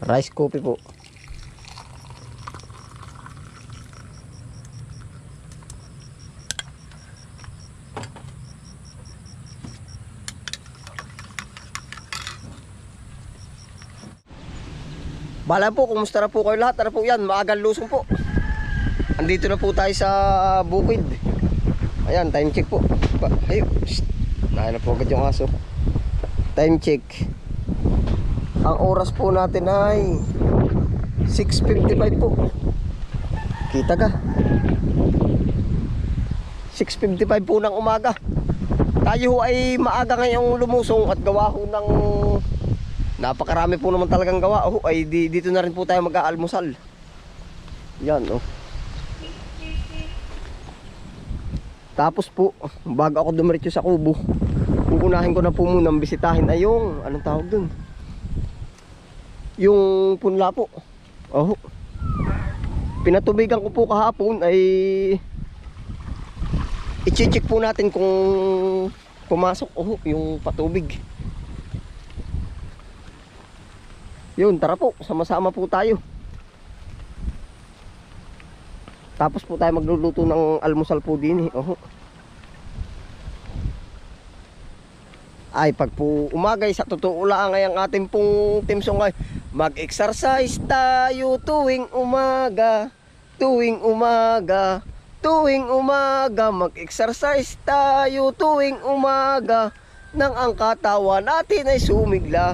Rice coffee po. Bala po, kumusta na po kayo lahat? Ano po yan? Maagang lusong po. Andito na po tayo sa bukid. Ayan, time check po. Ayun, nahin na po agad yung aso. Time check. Ang oras po natin ay 6:55 po. Kita ka? 6:55 po ng umaga. Tayo ay maaga ngayong lumusong at gawa ho ng napakarami po naman talagang gawa. Ay dito na rin po tayo mag-aalmusal. Yan Tapos po, bago ako dumiretso sa kubo, uunahin ko na po munang bisitahin ay yung, anong tawag dun? Yung punla po. Pinatubigan ko po kahapon ay i-check po natin kung pumasok yung patubig. Yun, tara po, sama-sama po tayo. Tapos po tayo magluluto ng almusal po din Ay, pag po umagay, sa totoo lang ay ang ating pong timsong ay mag-exercise tayo tuwing umaga. Tuwing umaga, tuwing umaga, mag-exercise tayo tuwing umaga, nang ang katawan natin ay sumigla.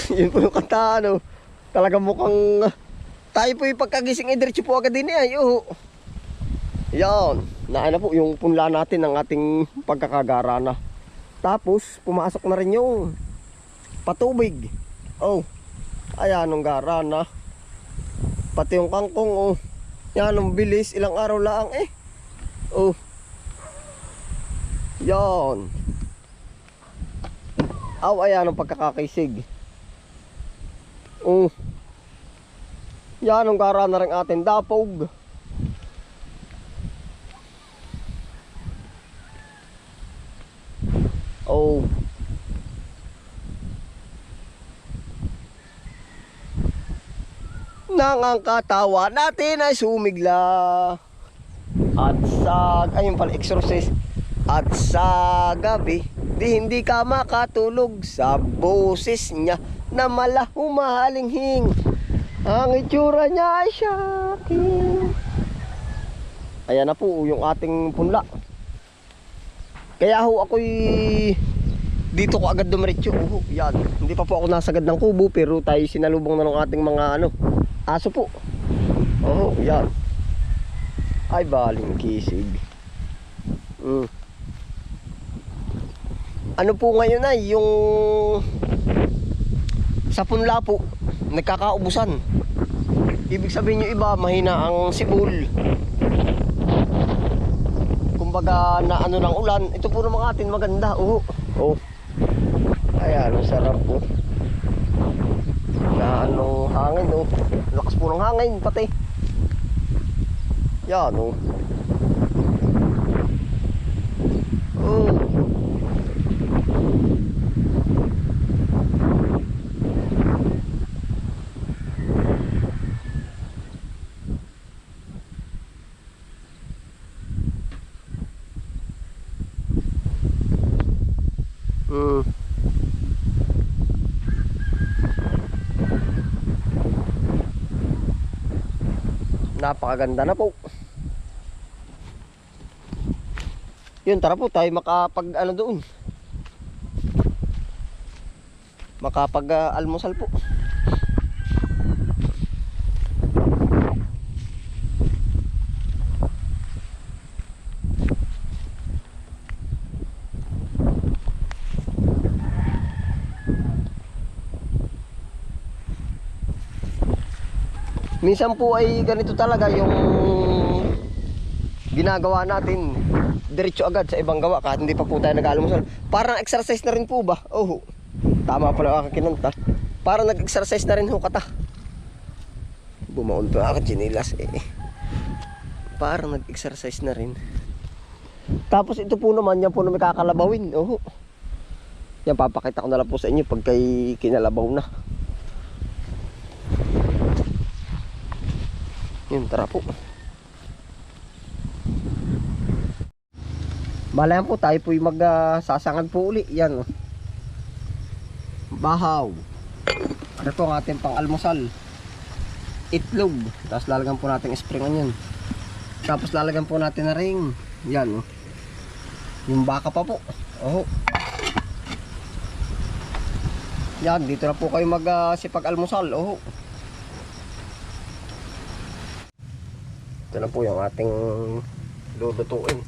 Yun po yung kanta, talagang mukhang tayo po yung pagkagising ay diretso po agad din ay yan, naana po yung punla natin ng ating pagkakagarana. Tapos pumasok na rin yung patubig. Ayan ang garana. Pati yung kangkong yan ang bilis, ilang araw lang yan. Ayan ang pagkakakisig. Yan ang garana rin ating dapog. Nang ang katawan natin ay sumigla. At ayun pala, exercise. At sa gabi, hindi ka makatulog sa boses niya na humahalinghing. Ang itsura niya ay shocking. Ayan na po yung ating punla. Kaya ako'y dito ko agad dumiretso. Yan. Hindi pa po ako nasagad ng kubo, pero tayo sinalubong na ng ating mga aso po. Yan. Ay, baling kisig. Ano po ngayon ay yung sa punla po nagkakaubusan. Ibig sabihin yung iba mahina ang sibol. Kumbaga na ng ulan. Ito po naman atin maganda. Ayan, ang sarap po. Na hangin lakas po ng hangin pati. Yan napakaganda na po. Yun, tara po tayo makapag doon. Makapag almusal po. Minsan po ay ganito talaga yung ginagawa natin, diretso agad sa ibang gawa kahit hindi pa po tayo nag-almusal. Parang exercise na rin po ba? Tama pala ang aking kinanta. Parang nag-exercise na rin kata. Bumaon to ako chinilas Parang nag-exercise na rin. Tapos ito po naman, yan po na may kakalabawin. Yan, papakita ko na lang po sa inyo pag kay kinalabaw na. Yun, tara po. Malayan po tayo po yung magsasangag po uli. Yan, oh. Bahaw. Ano po ang ating pang almusal? Itlog. Tapos lalagyan po natin spring onion. Tapos lalagyan po natin na ring. Yan, oh. Yung baka pa po. Oh. Yan, dito na po kayo magsipag almusal. Oh. Ito na po yung ating lulutuin.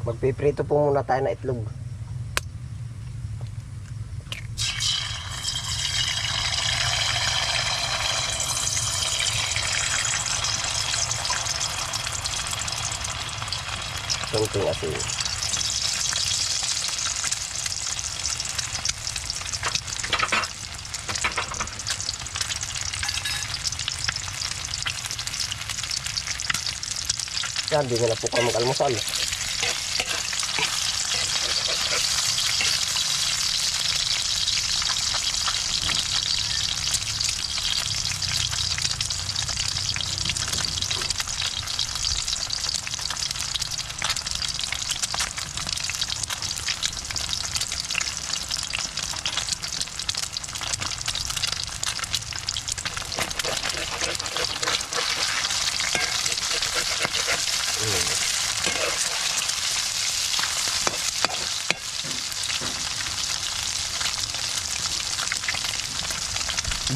Magpiprito po muna tayo na itlog. Kunting asin. Yan, di na po kayo mag-almusal.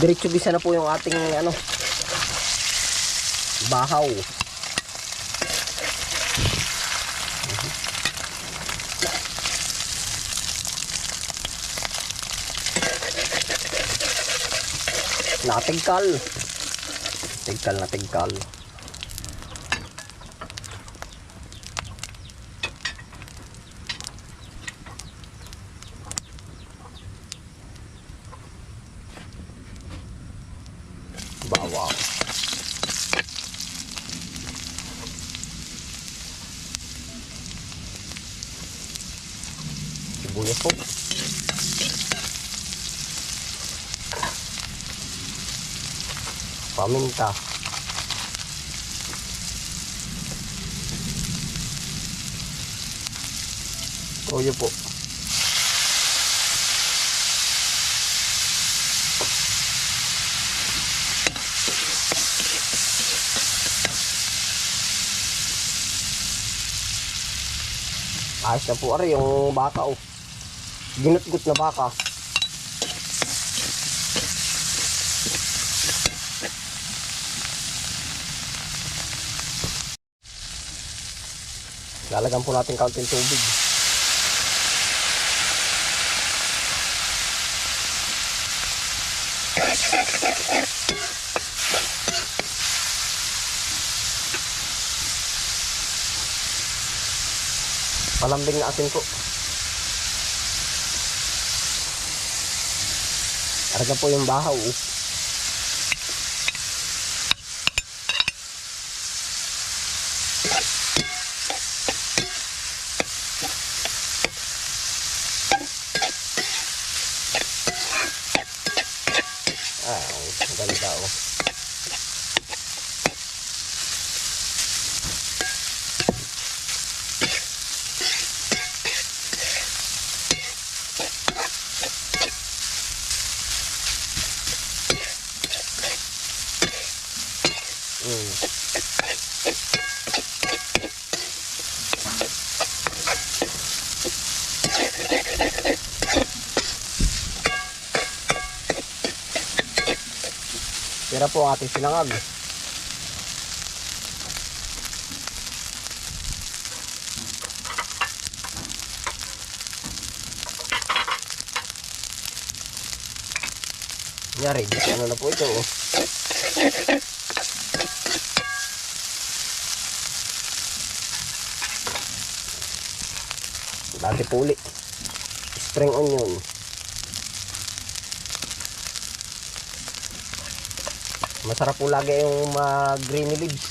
Diretso bisa na po yung ating bahaw. Natigkal. Tigkal na tigkal. Bawang. Sibuyas po. Paminta. Toyo po. Ayos na po ari yung baka, oh. Ginutgut na baka. Lalagyan po natin kaunting tubig. Palambing na asin po. Karga po yung bahaw. Ganda, oh. Tira po ang ating sinangag. Yari, ano na po ito, oh. Dati po ulit. Spring onion. Masarap po lagi yung green leaves.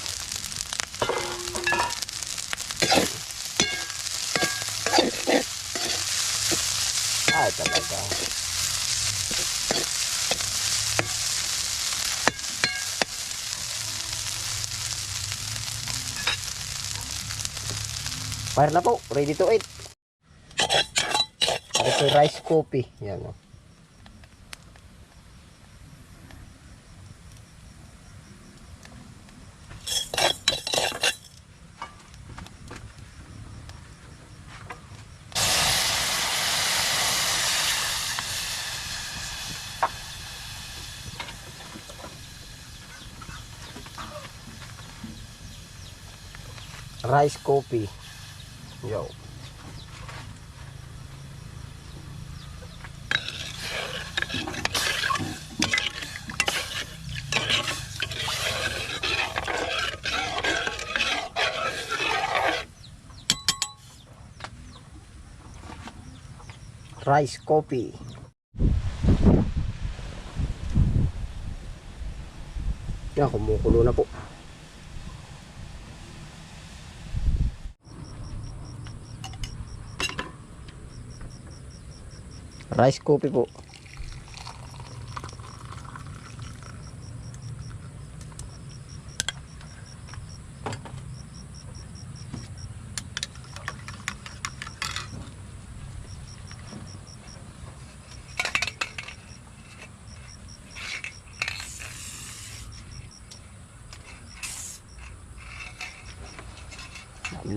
Ay, talaga. Fire na po. Ready to eat. Ito yung rice coffee. Yan o. Rice coffee. Yo. Rice coffee. Yan, kumukulo na po. Rice coffee po.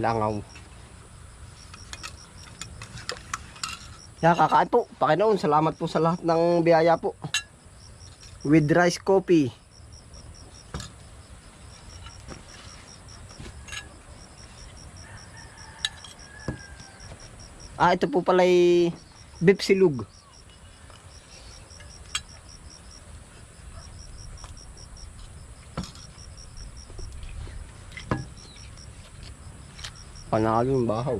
Langaw. Yan, kakain po. Panginoon, salamat po sa lahat ng biyaya po. With rice coffee. Ito po pala'y beef silog. Panalo yung bahaw.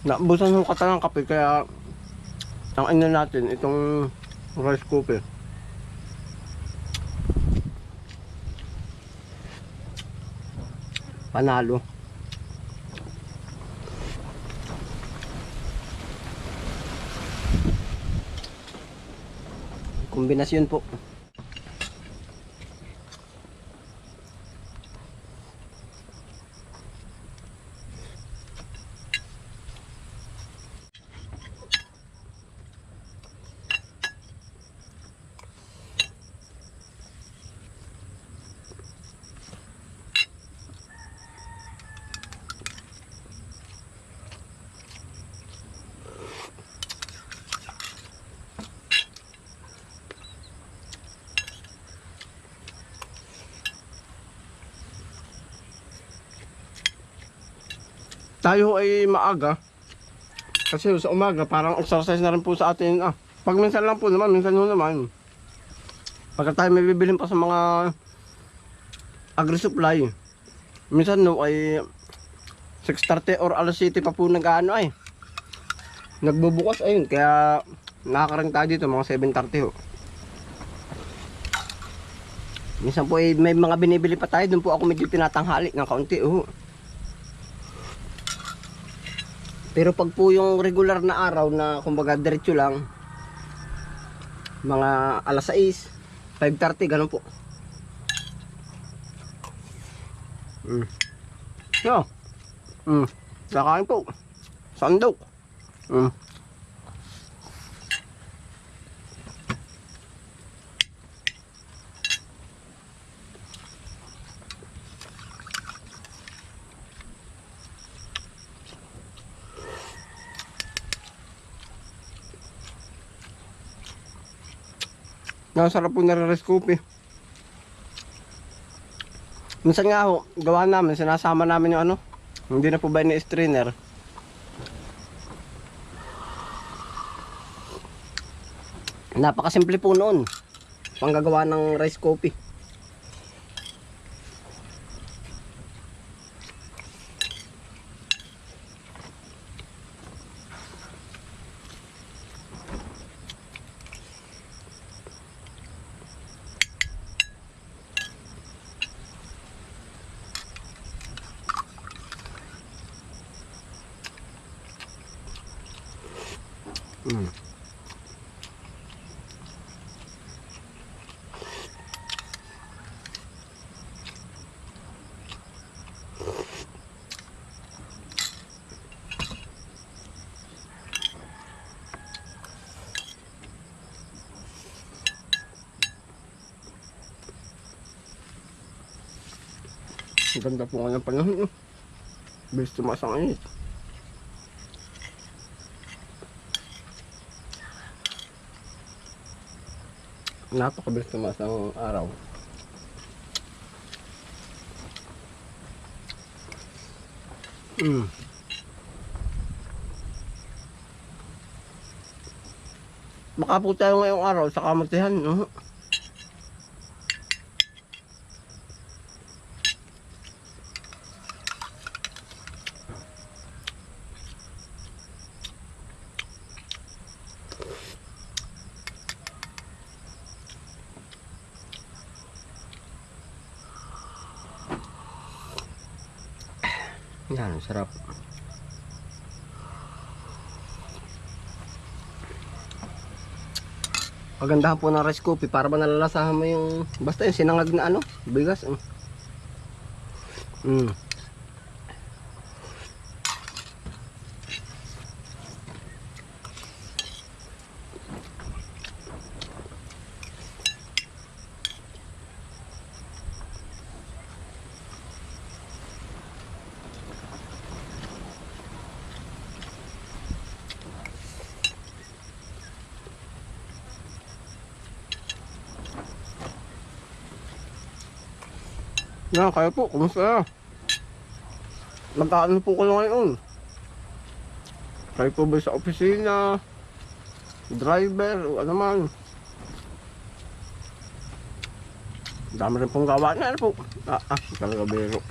Naubusan ng kata ng kape kaya ang ano natin itong rice coffee. Panalo. Kombinasyon po. Tayo ay maaga kasi sa umaga parang exercise na rin po sa atin. Pag minsan lang po naman, minsan naman pagka tayo may bibilhin pa sa mga agri-supply, minsan ay 6:30 or alas 7 pa po nagbubukas ayun, kaya nakakaring tayo dito mga 7:30 ho. Minsan po ay may mga binibili pa tayo, doon po ako medyo tinatanghali ng kaunti Pero pag po yung regular na araw na kumbaga diretso lang, mga alas 6, 5:30, ganun po. Yo. Kakain po. Sandok. Sarap po na rice coffee. Minsan nga ho, gawa namin, sinasama namin yung ano, hindi na po ba ni strainer. Napakasimple po noon. Panggagawa ng rice coffee. Ang ganda po ngayon panahon, no? Bilis tumaas ang init. Napakabilis tumaas ang araw. Baka po tayo ngayong araw sa kamatihan, no? Yan, sarap. Pagandahan po ng rice coffee para ba nalalasahan mo yung basta yung sinangag na ano, bigas. Yan, kaya po, kumusta? Nag-ano po ko na ngayon? Kayo po ba sa opisina? Driver, o ano man? Dami rin pong gawa na, ano po? Talaga biro.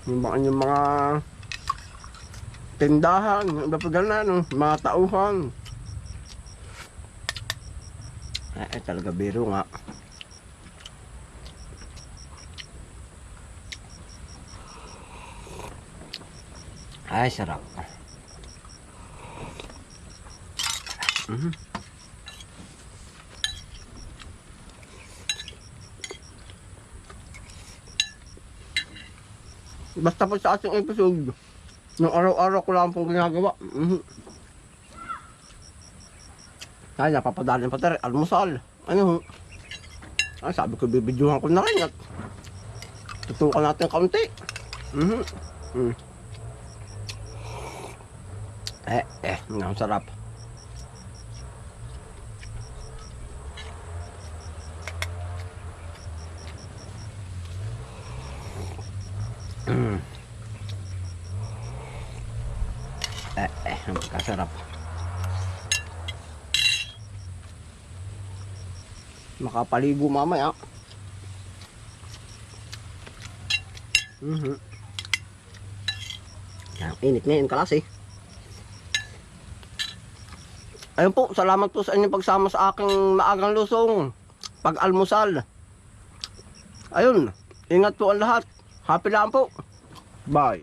Yung mga tindahan, iba pa gano'n, mga tauhan. Talaga biro nga. Ay, sarap. Basta po sa ating episode, nung araw-araw ko lang pong ginagawa. Kaya napapadalin pa tayo, almusal. Ano? Sabi ko, bibidyohan ko na rin at tutukan natin kaunti. Ang sarap. Kasarap. Makapaligo mamaya. Init na yun kalasi. Ayun po, salamat po sa inyong pagsama sa aking maagang lusong pag-almusal. Ayun, ingat po ang lahat. Happy lang po. Bye.